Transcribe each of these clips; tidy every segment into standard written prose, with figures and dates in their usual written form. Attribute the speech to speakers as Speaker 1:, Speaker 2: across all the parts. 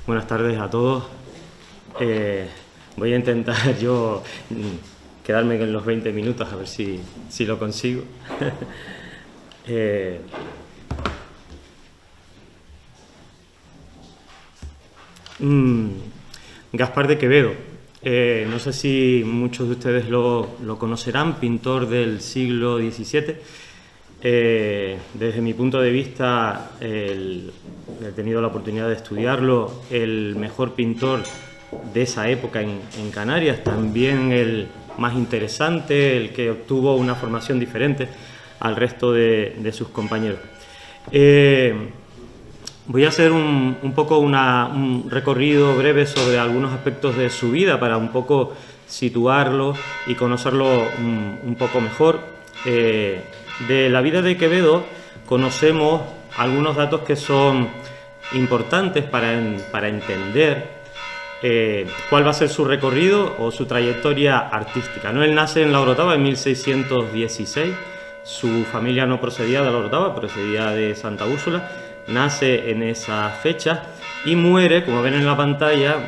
Speaker 1: Buenas tardes a todos. Voy a intentar yo quedarme en los 20 minutos, a ver si lo consigo. Gaspar de Quevedo. No sé si muchos de ustedes lo conocerán, pintor del siglo XVII. Desde mi punto de vista, he tenido la oportunidad de estudiarlo, el mejor pintor de esa época en Canarias, también el más interesante, el que obtuvo una formación diferente al resto de sus compañeros. Voy a hacer un poco un recorrido breve sobre algunos aspectos de su vida para un poco situarlo y conocerlo un poco mejor. De la vida de Quevedo conocemos algunos datos que son importantes para entender cuál va a ser su recorrido o su trayectoria artística, ¿no? Él nace en La Orotava en 1616, su familia no procedía de La Orotava, procedía de Santa Úrsula, nace en esa fecha y muere, como ven en la pantalla,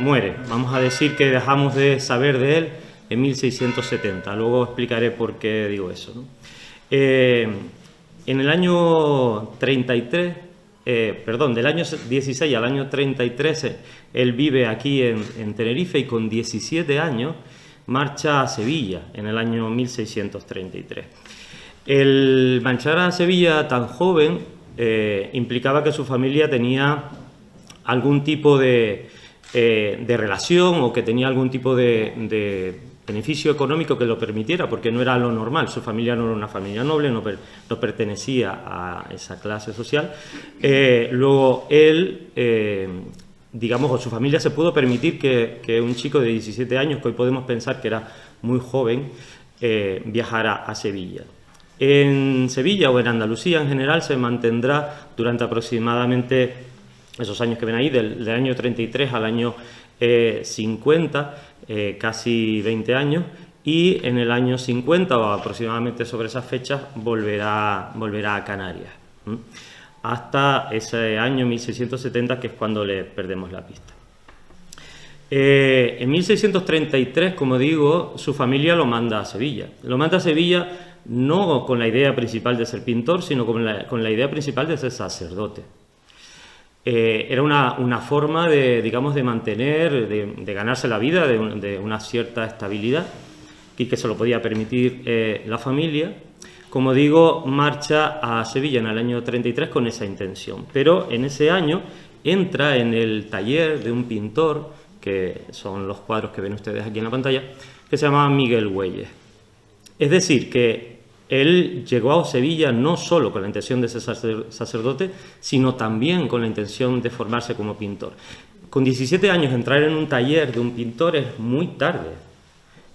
Speaker 1: vamos a decir que dejamos de saber de él en 1670, luego explicaré por qué digo eso, ¿no? En el año 33, del año 16 al año 33, él vive aquí en Tenerife y con 17 años marcha a Sevilla en el año 1633. El marchar a Sevilla tan joven implicaba que su familia tenía algún tipo de relación o que tenía algún tipo de beneficio económico que lo permitiera, porque no era lo normal, su familia no era una familia noble, no pertenecía a esa clase social. Luego él, digamos, o su familia se pudo permitir que un chico de 17 años, que hoy podemos pensar que era muy joven, viajara a Sevilla. En Sevilla o en Andalucía en general se mantendrá durante aproximadamente esos años que ven ahí, del año 33 al año 50, casi 20 años, y en el año 50 o aproximadamente sobre esas fechas volverá a Canarias, hasta ese año 1670, que es cuando le perdemos la pista. En 1633, como digo, su familia lo manda a Sevilla. Lo manda a Sevilla no con la idea principal de ser pintor, sino con la idea principal de ser sacerdote. Era una forma de mantener, de ganarse la vida, de una cierta estabilidad y que se lo podía permitir la familia. Como digo, marcha a Sevilla en el año 33 con esa intención, pero en ese año entra en el taller de un pintor, que son los cuadros que ven ustedes aquí en la pantalla, que se llama Miguel Güelles. Es decir, que él llegó a Sevilla no solo con la intención de ser sacerdote, sino también con la intención de formarse como pintor. Con 17 años entrar en un taller de un pintor es muy tarde.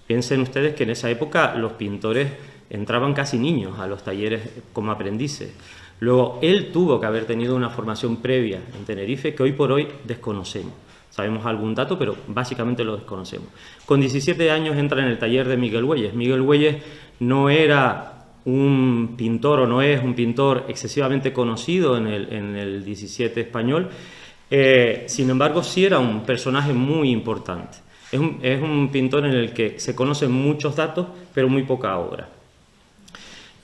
Speaker 1: Piensen ustedes que en esa época los pintores entraban casi niños a los talleres como aprendices. Luego, él tuvo que haber tenido una formación previa en Tenerife que hoy por hoy desconocemos. Sabemos algún dato, pero básicamente lo desconocemos. Con 17 años entra en el taller de Miguel Güelles. Miguel Güelles no era un pintor o no es un pintor excesivamente conocido en el 17 español, sin embargo sí era un personaje muy importante. Es un pintor en el que se conocen muchos datos, pero muy poca obra.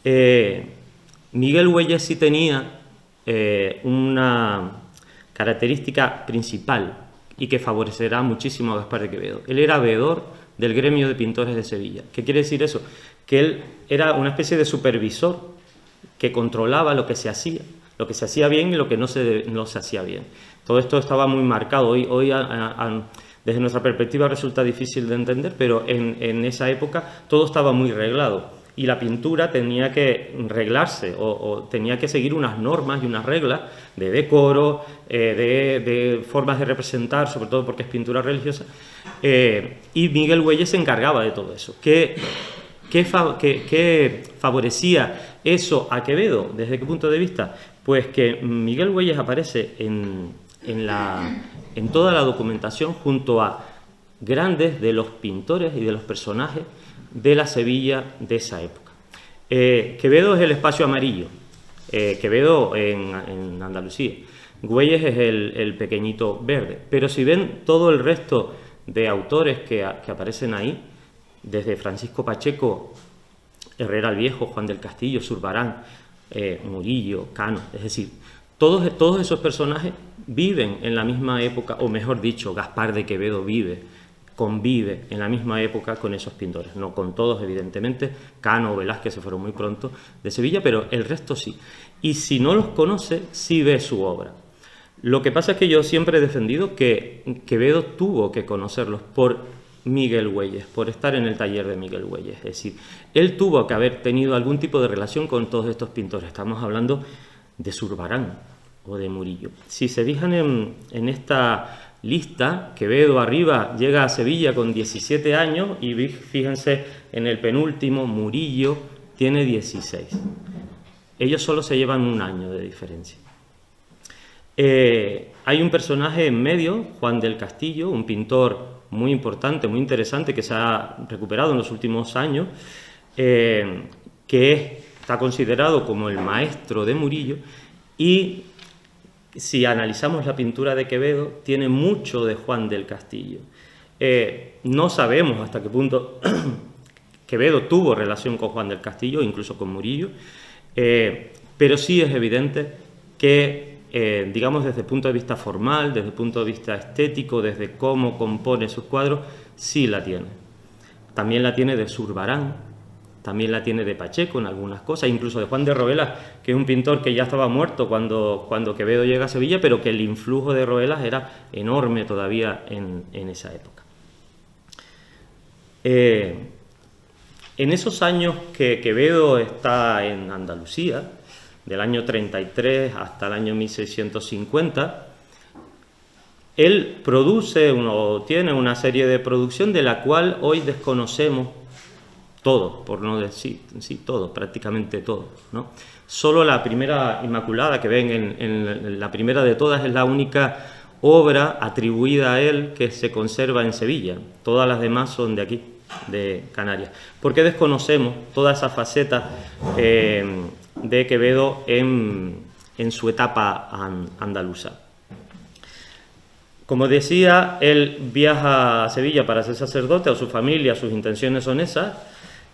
Speaker 1: Miguel Güelles sí tenía una característica principal y que favorecerá muchísimo a Gaspar de Quevedo. Él era veedor del gremio de pintores de Sevilla. ¿Qué quiere decir eso? Que él era una especie de supervisor que controlaba lo que se hacía bien y lo que no se hacía bien. Todo esto estaba muy marcado. Hoy desde nuestra perspectiva resulta difícil de entender, pero en esa época todo estaba muy reglado y la pintura tenía que reglarse o tenía que seguir unas normas y unas reglas de decoro, de formas de representar, sobre todo porque es pintura religiosa, y Miguel Güelles se encargaba de todo eso. ¿Qué favorecía eso a Quevedo? ¿Desde qué punto de vista? Pues que Miguel Güelles aparece en toda la documentación junto a grandes de los pintores y de los personajes de la Sevilla de esa época. Quevedo es el espacio amarillo. Quevedo en Andalucía. Güelles es el pequeñito verde. Pero si ven todo el resto de autores que aparecen ahí, desde Francisco Pacheco, Herrera el Viejo, Juan del Castillo, Zurbarán, Murillo, Cano, es decir, todos esos personajes viven en la misma época, o mejor dicho, Gaspar de Quevedo convive en la misma época con esos pintores, no con todos evidentemente, Cano o Velázquez se fueron muy pronto de Sevilla, pero el resto sí. Y si no los conoce, sí ve su obra. Lo que pasa es que yo siempre he defendido que Quevedo tuvo que conocerlos por Miguel Güelles, por estar en el taller de Miguel Güelles. Es decir, él tuvo que haber tenido algún tipo de relación con todos estos pintores. Estamos hablando de Zurbarán o de Murillo. Si se fijan en esta lista, Quevedo arriba llega a Sevilla con 17 años y fíjense en el penúltimo, Murillo tiene 16. Ellos solo se llevan un año de diferencia. Hay un personaje en medio, Juan del Castillo, un pintor muy importante, muy interesante, que se ha recuperado en los últimos años, que está considerado como el maestro de Murillo, y si analizamos la pintura de Quevedo, tiene mucho de Juan del Castillo. No sabemos hasta qué punto Quevedo tuvo relación con Juan del Castillo, incluso con Murillo, pero sí es evidente que digamos desde el punto de vista formal, desde el punto de vista estético, desde cómo compone sus cuadros, sí la tiene. También la tiene de Zurbarán, también la tiene de Pacheco en algunas cosas, incluso de Juan de Roelas, que es un pintor que ya estaba muerto cuando Quevedo llega a Sevilla, pero que el influjo de Roelas era enorme todavía en esa época. En esos años que Quevedo está en Andalucía, del año 33 hasta el año 1650, él tiene una serie de producción de la cual hoy desconocemos todo, por no decir, sí, todo, prácticamente todo, ¿no? Solo la primera Inmaculada que ven en la primera de todas es la única obra atribuida a él que se conserva en Sevilla. Todas las demás son de aquí, de Canarias. ¿Por qué desconocemos toda esa faceta de Quevedo en su etapa andaluza? Como decía, él viaja a Sevilla para ser sacerdote, o su familia, sus intenciones son esas,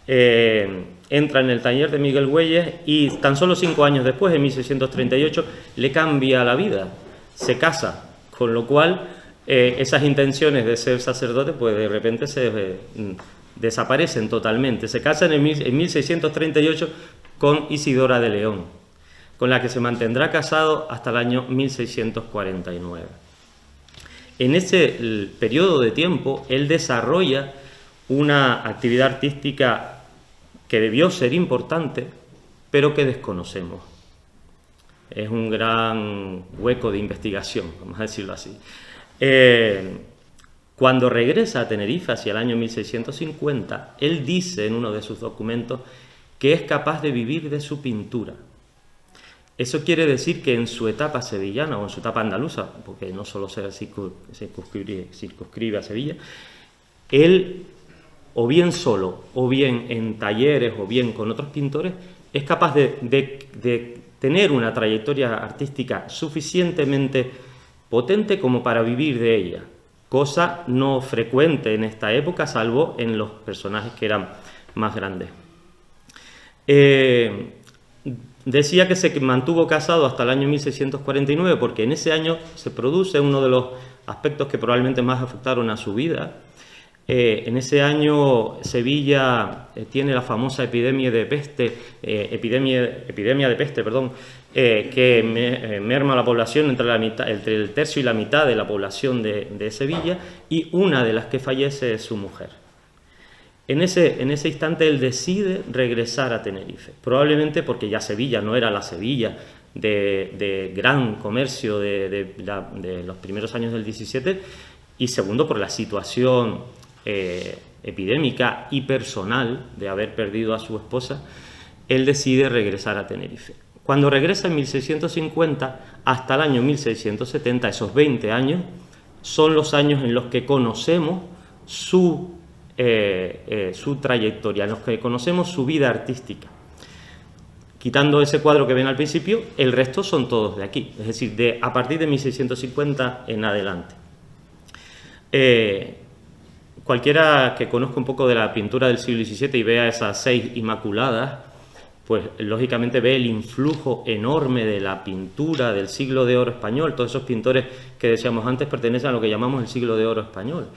Speaker 1: entra en el taller de Miguel Güelles y tan solo 5 años después, en 1638, le cambia la vida, se casa, con lo cual esas intenciones de ser sacerdote pues de repente se desaparecen totalmente. Se casa en 1638 con Isidora de León, con la que se mantendrá casado hasta el año 1649. En ese periodo de tiempo, él desarrolla una actividad artística que debió ser importante, pero que desconocemos. Es un gran hueco de investigación, vamos a decirlo así. Cuando regresa a Tenerife hacia el año 1650, él dice en uno de sus documentos que es capaz de vivir de su pintura. Eso quiere decir que en su etapa sevillana o en su etapa andaluza, porque no solo se circunscribe a Sevilla, él, o bien solo, o bien en talleres, o bien con otros pintores, es capaz de tener una trayectoria artística suficientemente potente como para vivir de ella, cosa no frecuente en esta época, salvo en los personajes que eran más grandes. Decía que se mantuvo casado hasta el año 1649 porque en ese año se produce uno de los aspectos que probablemente más afectaron a su vida. En ese año Sevilla tiene la famosa epidemia de peste, que merma la población entre el tercio y la mitad de la población de Sevilla, y una de las que fallece es su mujer. En ese instante él decide regresar a Tenerife, probablemente porque ya Sevilla no era la Sevilla de gran comercio de los primeros años del 17, y segundo por la situación epidémica y personal de haber perdido a su esposa. Él decide regresar a Tenerife. Cuando regresa en 1650 hasta el año 1670, esos 20 años, son los años en los que conocemos su trayectoria, en los que conocemos su vida artística. Quitando ese cuadro que ven al principio, el resto son todos de aquí, es decir, a partir de 1650 en adelante. Cualquiera que conozca un poco de la pintura del siglo XVII y vea esas 6 Inmaculadas, pues lógicamente ve el influjo enorme de la pintura del siglo de oro español. Todos esos pintores que decíamos antes pertenecen a lo que llamamos el siglo de oro español.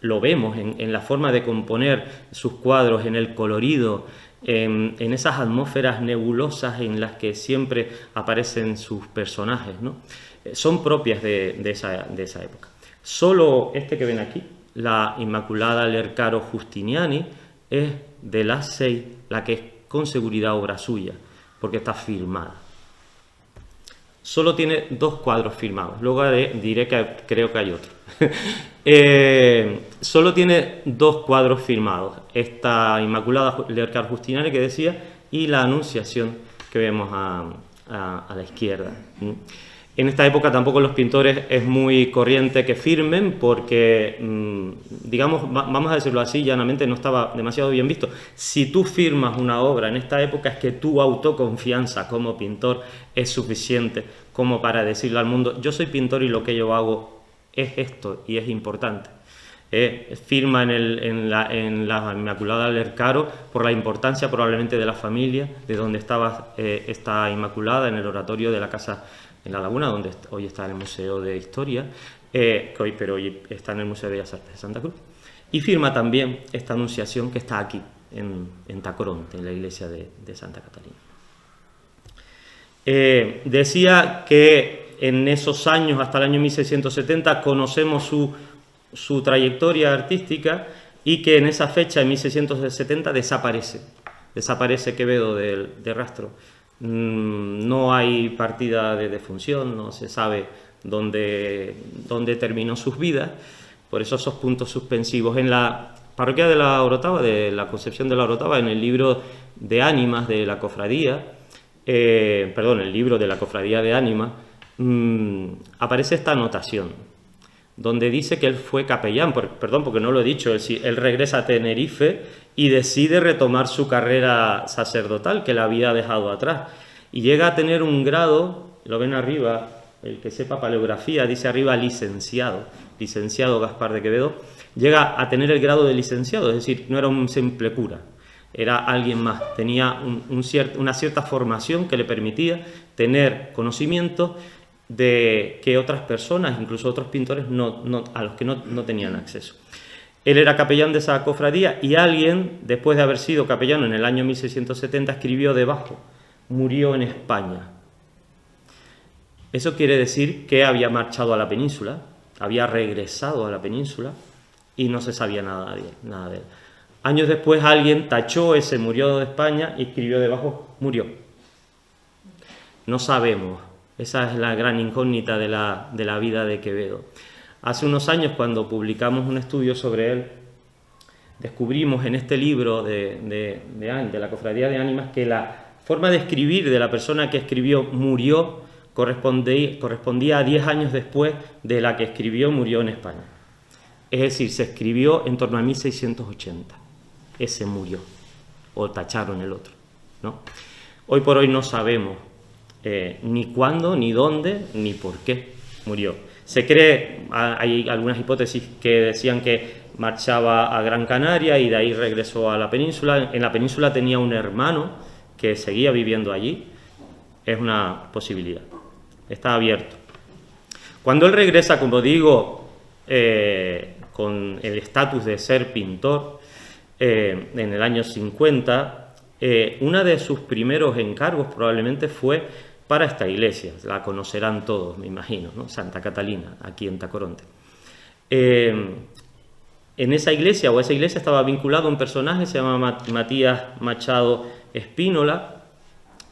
Speaker 1: Lo vemos en la forma de componer sus cuadros, en el colorido, en esas atmósferas nebulosas en las que siempre aparecen sus personajes, ¿no? Son propias de esa época. Solo este que ven aquí, la Inmaculada Lercaro Justiniani, es de las 6 la que es con seguridad obra suya, porque está firmada. Solo tiene 2 cuadros firmados, luego diré que creo que hay otro. Solo tiene 2 cuadros firmados, esta Inmaculada Lercaro Justiniani que decía, y la Anunciación que vemos a la izquierda. En esta época tampoco los pintores es muy corriente que firmen porque, digamos, vamos a decirlo así, llanamente no estaba demasiado bien visto. Si tú firmas una obra en esta época es que tu autoconfianza como pintor es suficiente como para decirle al mundo, yo soy pintor y lo que yo hago es esto y es importante. Firma en la Inmaculada Lercaro por la importancia probablemente de la familia, de donde estaba esta Inmaculada, en el oratorio de la casa en La Laguna, donde hoy está el Museo de Historia, pero hoy está en el Museo de Bellas Artes de Santa Cruz. Y firma también esta Anunciación que está aquí, en Tacoronte, en la iglesia de Santa Catalina. Decía que en esos años, hasta el año 1670, conocemos su trayectoria artística y que en esa fecha, en 1670, desaparece Quevedo de rastro. No hay partida de defunción, no se sabe dónde terminó sus vidas, por eso esos puntos suspensivos. En la parroquia de la Orotava, de la Concepción de la Orotava, en el libro de ánimas de la cofradía, el libro de la Cofradía de Ánimas, aparece esta anotación, donde dice que él fue capellán, porque no lo he dicho, él regresa a Tenerife y decide retomar su carrera sacerdotal, que la había dejado atrás, y llega a tener un grado, lo ven arriba, el que sepa paleografía, dice arriba licenciado Gaspar de Quevedo, llega a tener el grado de licenciado, es decir, no era un simple cura, era alguien más, tenía una cierta formación que le permitía tener conocimiento de que otras personas, incluso otros pintores, a los que no tenían acceso. Él era capellán de esa cofradía y alguien, después de haber sido capellán en el año 1670, escribió debajo, murió en España. Eso quiere decir que había marchado a la península, había regresado a la península y no se sabía nada de él. Años después alguien tachó ese murió de España y escribió debajo, murió. No sabemos. Esa es la gran incógnita de la vida de Quevedo. Hace unos años, cuando publicamos un estudio sobre él, descubrimos en este libro de la Cofradía de Ánimas que la forma de escribir de la persona que escribió murió correspondía a 10 años después de la que escribió murió en España. Es decir, se escribió en torno a 1680. Ese murió, o tacharon el otro, ¿no? Hoy por hoy no sabemos ni cuándo, ni dónde, ni por qué murió. Se cree, hay algunas hipótesis que decían que marchaba a Gran Canaria y de ahí regresó a la península. En la península tenía un hermano que seguía viviendo allí. Es una posibilidad. Está abierto. Cuando él regresa, como digo, con el estatus de ser pintor, en el año 50, uno de sus primeros encargos probablemente fue para esta iglesia, la conocerán todos, me imagino, ¿no? Santa Catalina, aquí en Tacoronte. En esa iglesia estaba vinculado un personaje, se llama Matías Machado Espínola.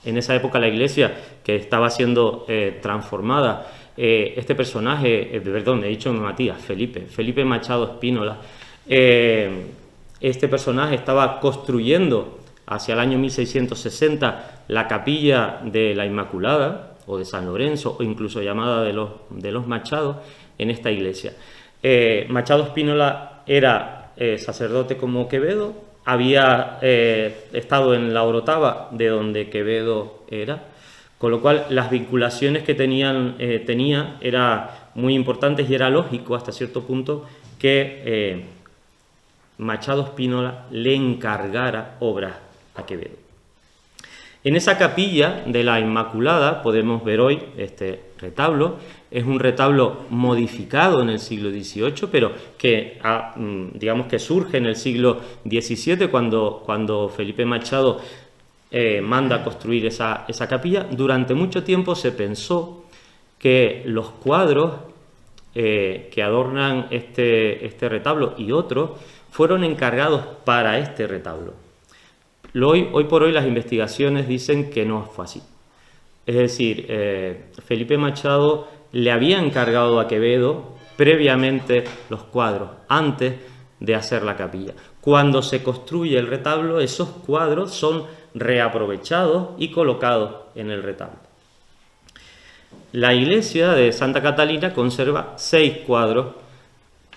Speaker 1: En esa época la iglesia que estaba siendo transformada, este personaje, he dicho Matías, Felipe Machado Espínola, este personaje estaba construyendo hacia el año 1660 la capilla de la Inmaculada, o de San Lorenzo, o incluso llamada de los Machados, en esta iglesia. Machado Espínola era sacerdote como Quevedo, había estado en la Orotava, de donde Quevedo era, con lo cual las vinculaciones que tenía eran muy importantes y era lógico hasta cierto punto que Machado Spínola le encargara obras a Quevedo. En esa capilla de la Inmaculada podemos ver hoy este retablo. Es un retablo modificado en el siglo XVIII, pero que digamos que surge en el siglo XVII cuando Felipe Machado manda construir esa capilla. Durante mucho tiempo se pensó que los cuadros que adornan este retablo y otros fueron encargados para este retablo. Hoy por hoy las investigaciones dicen que no fue así. Es decir, Felipe Machado le había encargado a Quevedo previamente los cuadros, antes de hacer la capilla. Cuando se construye el retablo, esos cuadros son reaprovechados y colocados en el retablo. La iglesia de Santa Catalina conserva 6 cuadros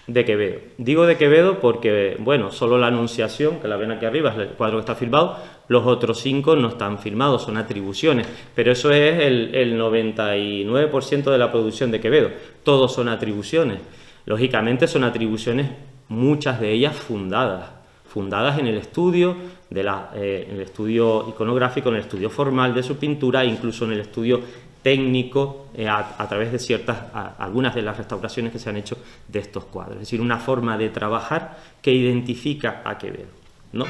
Speaker 1: de Quevedo. Digo de Quevedo porque, bueno, solo la Anunciación, que la ven aquí arriba, es el cuadro que está filmado, los otros 5 no están filmados, son atribuciones, pero eso es el 99% de la producción de Quevedo, todos son atribuciones. Lógicamente son atribuciones, muchas de ellas fundadas en el estudio, en el estudio iconográfico, en el estudio formal de su pintura, incluso en el estudio técnico a través de algunas de las restauraciones que se han hecho de estos cuadros. Es decir, una forma de trabajar que identifica a Quevedo, ¿no?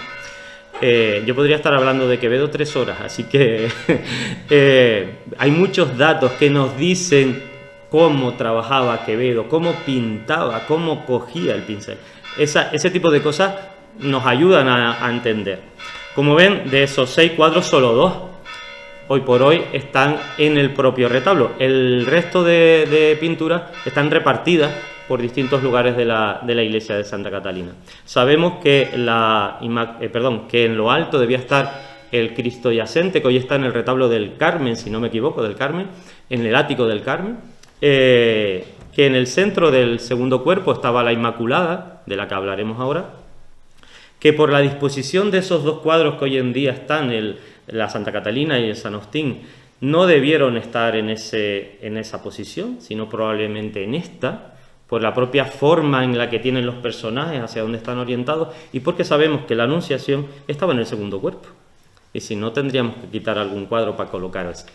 Speaker 1: Yo podría estar hablando de Quevedo 3 horas, así que hay muchos datos que nos dicen cómo trabajaba Quevedo, cómo pintaba, cómo cogía el pincel. Ese tipo de cosas nos ayudan a entender. Como ven, de esos 6 cuadros, solo 2 hoy por hoy están en el propio retablo. El resto de pinturas están repartidas por distintos lugares de la iglesia de Santa Catalina. Sabemos que en lo alto debía estar el Cristo yacente, que hoy está en el retablo del Carmen, si no me equivoco, del Carmen, en el ático del Carmen, que en el centro del segundo cuerpo estaba la Inmaculada, de la que hablaremos ahora, que por la disposición de esos 2 cuadros que hoy en día están, la Santa Catalina y el San Agustín, no debieron estar en esa posición, sino probablemente en esta, por la propia forma en la que tienen los personajes, hacia dónde están orientados, y porque sabemos que la Anunciación estaba en el segundo cuerpo. Y si no, tendríamos que quitar algún cuadro para colocar este.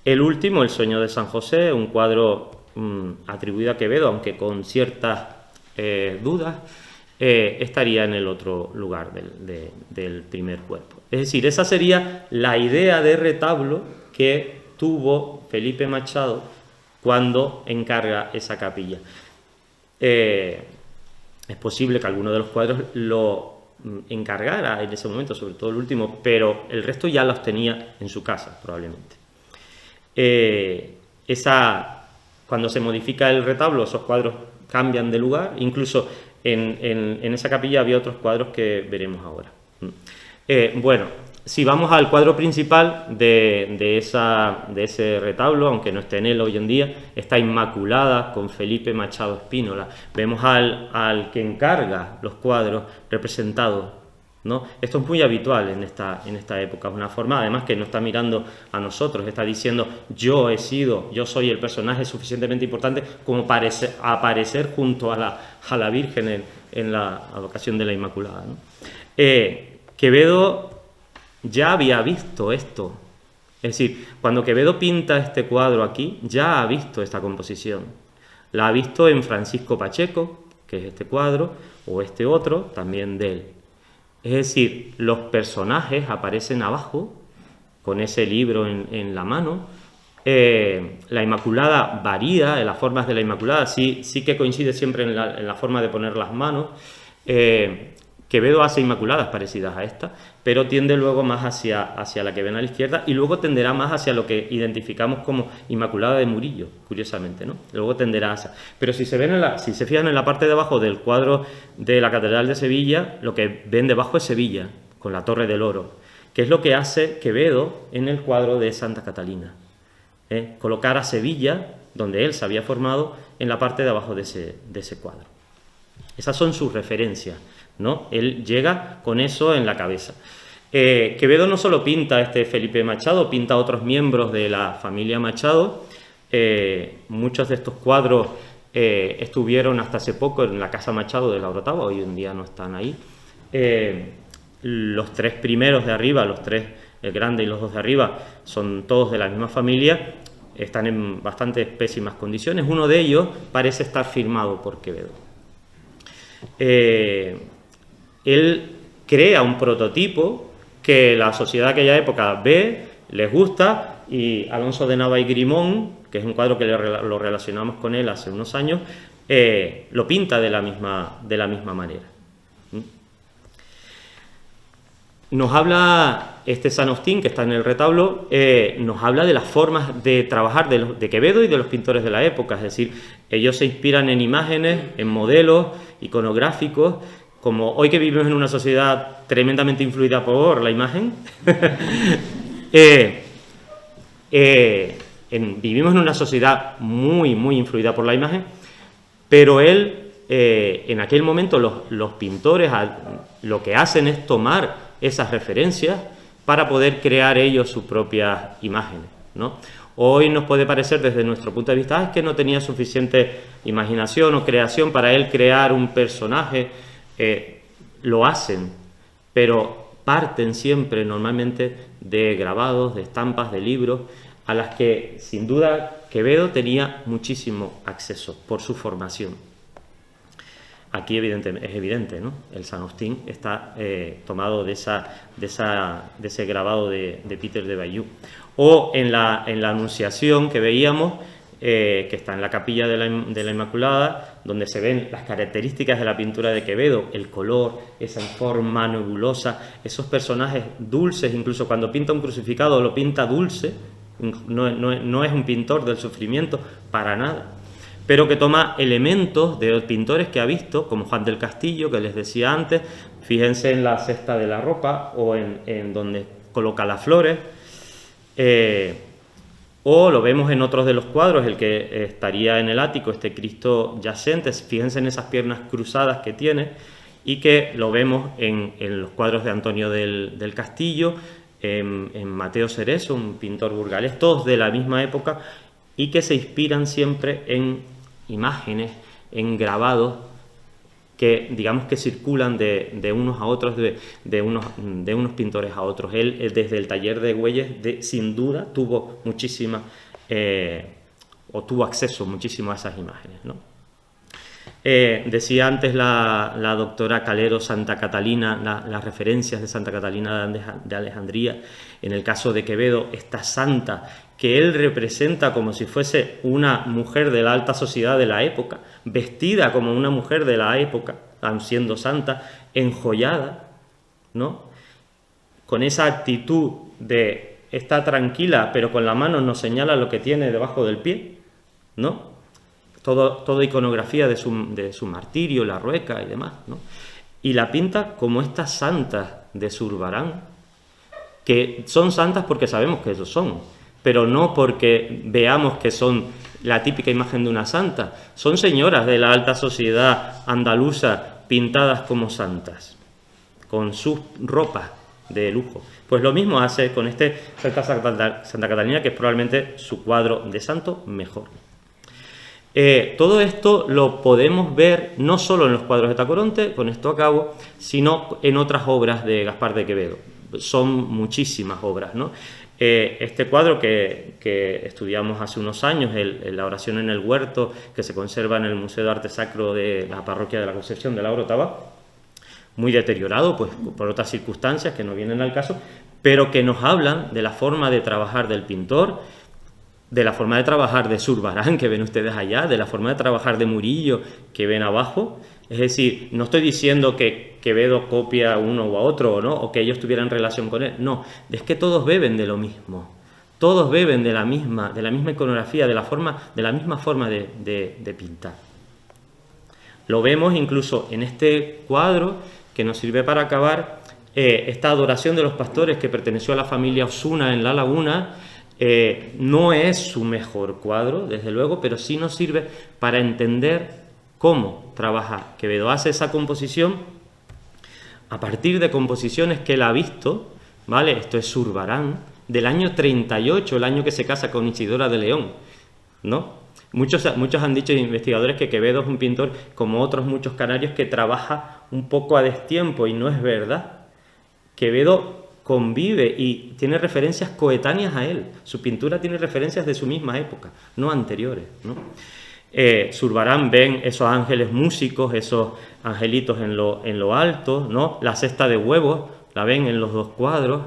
Speaker 1: El último, El sueño de San José, un cuadro atribuido a Quevedo, aunque con ciertas dudas, estaría en el otro lugar del primer cuerpo. Es decir, esa sería la idea de retablo que tuvo Felipe Machado cuando encarga esa capilla. Es posible que alguno de los cuadros lo encargara en ese momento, sobre todo el último, pero el resto ya los tenía en su casa, probablemente. Cuando se modifica el retablo, esos cuadros cambian de lugar, incluso en esa capilla había otros cuadros que veremos ahora. Bueno, si vamos al cuadro principal de ese retablo, aunque no esté en él hoy en día, está Inmaculada con Felipe Machado Spínola. Vemos al que encarga los cuadros representados, ¿no? Esto es muy habitual en esta época, es una forma además que no está mirando a nosotros, está diciendo yo soy el personaje suficientemente importante como para aparecer junto a la Virgen en la advocación de la Inmaculada, ¿no? Quevedo ya había visto esto, es decir, cuando Quevedo pinta este cuadro aquí, ya ha visto esta composición, la ha visto en Francisco Pacheco, que es este cuadro, o este otro, también de él. Es decir, los personajes aparecen abajo, con ese libro en la mano. La Inmaculada varía, en las formas de la Inmaculada, sí que coincide siempre en la forma de poner las manos. Quevedo hace Inmaculadas parecidas a esta, pero tiende luego más hacia la que ven a la izquierda y luego tenderá más hacia lo que identificamos como Inmaculada de Murillo, curiosamente, ¿no? Luego tenderá hacia. Pero si se fijan en la parte de abajo del cuadro de la Catedral de Sevilla, lo que ven debajo es Sevilla, con la Torre del Oro, que es lo que hace Quevedo en el cuadro de Santa Catalina. Colocar a Sevilla, donde él se había formado, en la parte de abajo de ese cuadro. Esas son sus referencias ¿no? Él llega con eso en la cabeza. Quevedo no solo pinta a Felipe Machado, pinta a otros miembros de la familia Machado. Muchos de estos cuadros estuvieron hasta hace poco en la Casa Machado de la Orotava, hoy en día no están ahí. Los tres primeros de arriba, el grande y los dos de arriba, son todos de la misma familia, están en bastante pésimas condiciones. Uno de ellos parece estar firmado por Quevedo. Él crea un prototipo que la sociedad de aquella época ve, les gusta, y Alonso de Nava y Grimón, que es un cuadro que lo relacionamos con él hace unos años, lo pinta de la misma manera. Nos habla San Agustín, que está en el retablo, nos habla de las formas de trabajar de Quevedo y de los pintores de la época, es decir, ellos se inspiran en imágenes, en modelos iconográficos. Como hoy que vivimos en una sociedad tremendamente influida por la imagen, vivimos en una sociedad muy, muy influida por la imagen, pero él, en aquel momento, los pintores lo que hacen es tomar esas referencias para poder crear ellos sus propias imágenes, ¿no? Hoy nos puede parecer, desde nuestro punto de vista, es que no tenía suficiente imaginación o creación para él crear un personaje. Lo hacen, pero parten siempre normalmente de grabados, de estampas, de libros, a las que sin duda Quevedo tenía muchísimo acceso por su formación. Aquí es evidente, ¿no? El San Agustín está tomado de ese grabado de Peter de Bayeux. O en la Anunciación que veíamos, que está en la capilla de la Inmaculada, donde se ven las características de la pintura de Quevedo, el color, esa forma nebulosa, esos personajes dulces, incluso cuando pinta un crucificado lo pinta dulce, no es un pintor del sufrimiento para nada, pero que toma elementos de los pintores que ha visto, como Juan del Castillo, que les decía antes. Fíjense en la cesta de la ropa o en donde coloca las flores. O lo vemos en otros de los cuadros, el que estaría en el ático, este Cristo yacente. Fíjense en esas piernas cruzadas que tiene, y que lo vemos en los cuadros de Antonio del Castillo, en Mateo Cerezo, un pintor burgalés, todos de la misma época, y que se inspiran siempre en imágenes, en grabados que digamos que circulan de unos a otros, de unos pintores a otros. Él, desde el taller de Güelles, sin duda tuvo muchísima, o tuvo acceso muchísimo a esas imágenes, ¿no? Decía antes la doctora Calero Santa Catalina, las referencias de Santa Catalina de Alejandría. En el caso de Quevedo, esta santa que él representa como si fuese una mujer de la alta sociedad de la época, vestida como una mujer de la época, aun siendo santa, enjollada, ¿no? Con esa actitud de está tranquila, pero con la mano nos señala lo que tiene debajo del pie, ¿no? Toda iconografía de su martirio, la rueca y demás, ¿no? Y la pinta como estas santas de Zurbarán, que son santas porque sabemos que ellos son, pero no porque veamos que son la típica imagen de una santa. Son señoras de la alta sociedad andaluza pintadas como santas, con sus ropas de lujo. Pues lo mismo hace con Santa Catalina, que es probablemente su cuadro de santo mejor. Todo esto lo podemos ver no solo en los cuadros de Tacoronte, con esto acabo, sino en otras obras de Gaspar de Quevedo. Son muchísimas obras, ¿no? Este cuadro que estudiamos hace unos años, la oración en el huerto, que se conserva en el Museo de Arte Sacro de la Parroquia de la Concepción de la Orotava, muy deteriorado pues, por otras circunstancias que no vienen al caso, pero que nos hablan de la forma de trabajar del pintor, de la forma de trabajar de Zurbarán, que ven ustedes allá, de la forma de trabajar de Murillo, que ven abajo. Es decir, no estoy diciendo que Quevedo copia a uno o a otro, ¿no? O que ellos tuvieran relación con él. No, es que todos beben de lo mismo. Todos beben de la misma iconografía, de la misma forma de pintar. Lo vemos incluso en este cuadro que nos sirve para acabar, esta adoración de los pastores que perteneció a la familia Osuna en La Laguna. No es su mejor cuadro, desde luego, pero sí nos sirve para entender cómo trabaja Quevedo. Hace esa composición a partir de composiciones que él ha visto, ¿vale? Esto es Zurbarán, del año 38, el año que se casa con Isidora de León, ¿no? Muchos han dicho, investigadores, que Quevedo es un pintor, como otros muchos canarios, que trabaja un poco a destiempo, y no es verdad. Quevedo convive y tiene referencias coetáneas a él. Su pintura tiene referencias de su misma época, no anteriores, ¿no? Zurbarán ven esos ángeles músicos, esos angelitos en lo alto, ¿no? La cesta de huevos la ven en los dos cuadros.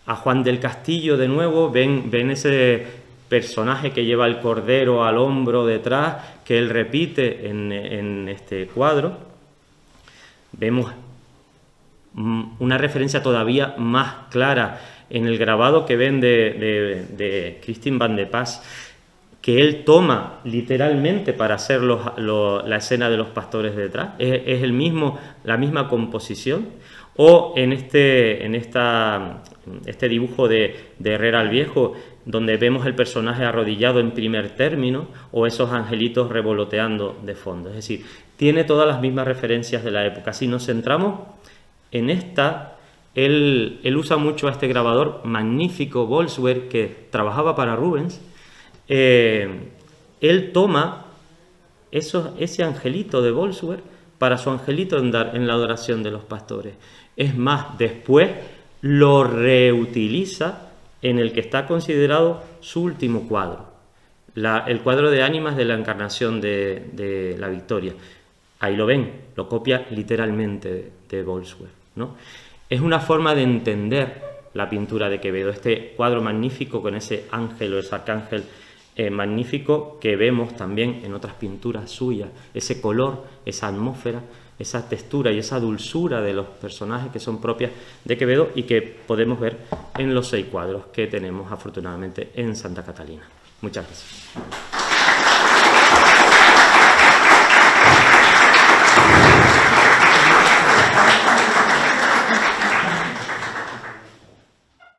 Speaker 1: A Juan del Castillo, de nuevo, ven ese personaje que lleva el cordero al hombro detrás, que él repite en este cuadro. Vemos una referencia todavía más clara en el grabado que ven de Christine Van de Pas, que él toma literalmente para hacer la escena de los pastores detrás. Es la misma composición. O en este dibujo de Herrera el Viejo, donde vemos el personaje arrodillado en primer término, o esos angelitos revoloteando de fondo. Es decir, tiene todas las mismas referencias de la época. Si nos centramos en esta, él usa mucho a este grabador magnífico, Bolsward, que trabajaba para Rubens. Él toma ese angelito de Bolsward para su angelito en la adoración de los pastores. Es más, después lo reutiliza en el que está considerado su último cuadro, el cuadro de ánimas de la encarnación de la Victoria. Ahí lo ven, lo copia literalmente de Bolsward, ¿no? Es una forma de entender la pintura de Quevedo, este cuadro magnífico con ese ángel o ese arcángel magnífico que vemos también en otras pinturas suyas, ese color, esa atmósfera, esa textura y esa dulzura de los personajes que son propias de Quevedo y que podemos ver en los 6 cuadros que tenemos afortunadamente en Santa Catalina. Muchas gracias.